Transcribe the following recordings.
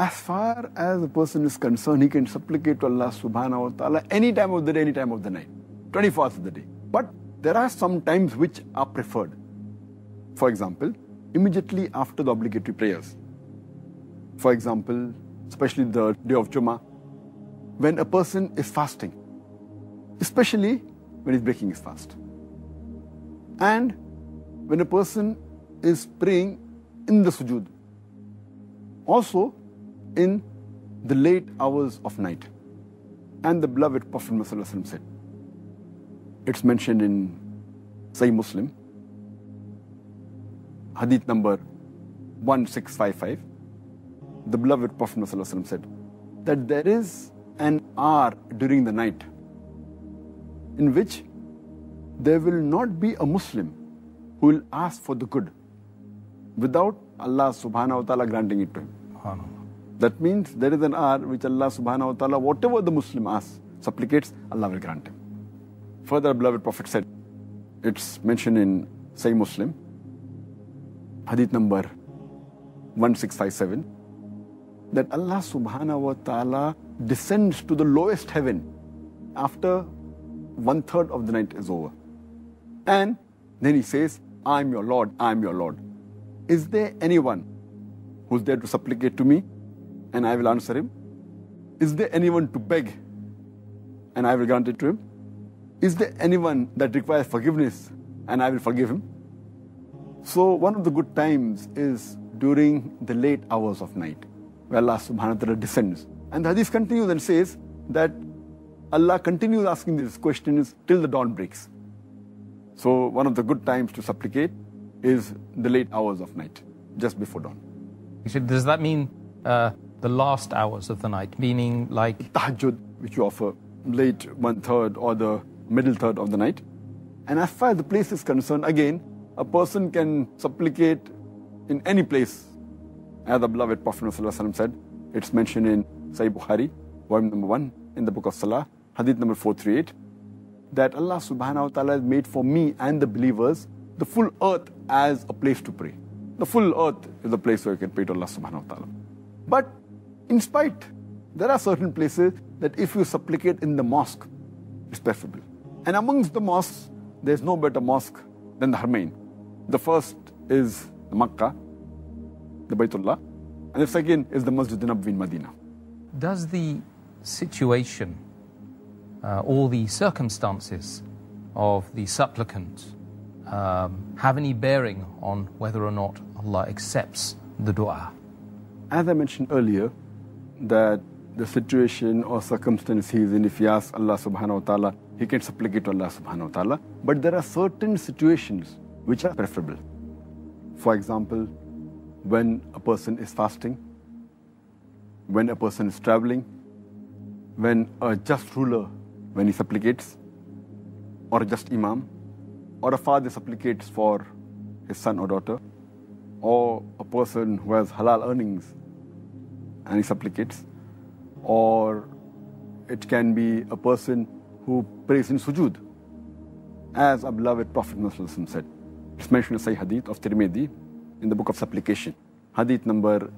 as far as the person is concerned, he can supplicate to Allah subhanahu wa ta'ala any time of the day, any time of the night, 24 hours of the day. But there are some times which are preferred. For example, immediately after the obligatory prayers. For example, especially the day of Jummah, when a person is fasting, especially when he's breaking his fast. And when a person is praying in the sujood. Also, in the late hours of night. And the beloved Prophet ﷺ said, it's mentioned in Sahih Muslim, hadith number 1655, the beloved Prophet ﷺ said that there is an hour during the night in which there will not be a Muslim who will ask for the good without Allah subhanahu wa ta'ala granting it to him. That means there is an hour which Allah subhanahu wa ta'ala, whatever the Muslim asks, supplicates, Allah will grant him. Further, beloved Prophet said, it's mentioned in Sahih Muslim, hadith number 1657, that Allah subhanahu wa ta'ala descends to the lowest heaven after 1/3 of the night is over. And then he says, I am your Lord, I am your Lord. Is there anyone who's there to supplicate to me and I will answer him? Is there anyone to beg and I will grant it to him? Is there anyone that requires forgiveness and I will forgive him? So one of the good times is during the late hours of night, where Allah subhanahu wa ta'ala descends. And the hadith continues and says that Allah continues asking these questions till the dawn breaks. So one of the good times to supplicate is the late hours of night, just before dawn. Does that mean the last hours of the night, meaning like tahajjud, which you offer late 1/3 or the middle third of the night? And as far as the place is concerned, again, a person can supplicate in any place. As the beloved Prophet ﷺ said, it's mentioned in Sahih Bukhari, volume number 1, in the book of Salah, hadith number 438, that Allah subhanahu wa ta'ala has made for me and the believers the full earth as a place to pray. The full earth is a place where you can pray to Allah subhanahu wa ta'ala. But in spite, there are certain places that if you supplicate in the mosque, it's preferable. And amongst the mosques, there's no better mosque than the Haramain. The first is the Makkah, the Baytullah, and the second is the Masjid Nabawi in Medina. Does the situation or the circumstances of the supplicant have any bearing on whether or not Allah accepts the dua? As I mentioned earlier, that the situation or circumstance he is in, if he asks Allah subhanahu wa ta'ala, he can supplicate to Allah subhanahu wa ta'ala. But there are certain situations which are preferable. For example, when a person is fasting, when a person is traveling, when a just ruler, when he supplicates, or a just imam, or a father supplicates for his son or daughter, or a person who has halal earnings and he supplicates, or it can be a person who prays in sujood. As our beloved Prophet ﷺ said, it's mentioned in Sahih Hadith of Tirmidhi in the book of supplication, Hadith number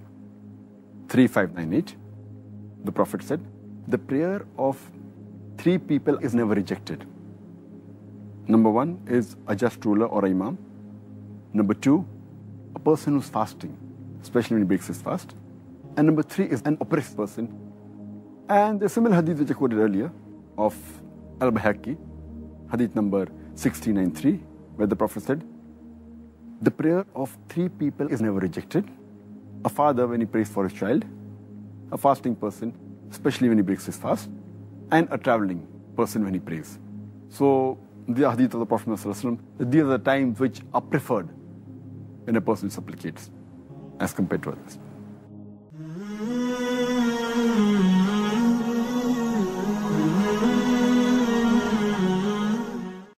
3598, the Prophet said, the prayer of 3 people is never rejected. Number 1 is a just ruler or imam. Number 2, a person who's fasting, especially when he breaks his fast. And number 3 is an oppressed person. And the similar hadith which I quoted earlier of Al-Bayhaqi, hadith number 1693, where the Prophet said, the prayer of 3 people is never rejected. A father when he prays for his child, a fasting person, especially when he breaks his fast, and a traveling person when he prays. So the hadith of the Prophet ﷺ, these are the times which are preferred when a person supplicates as compared to others.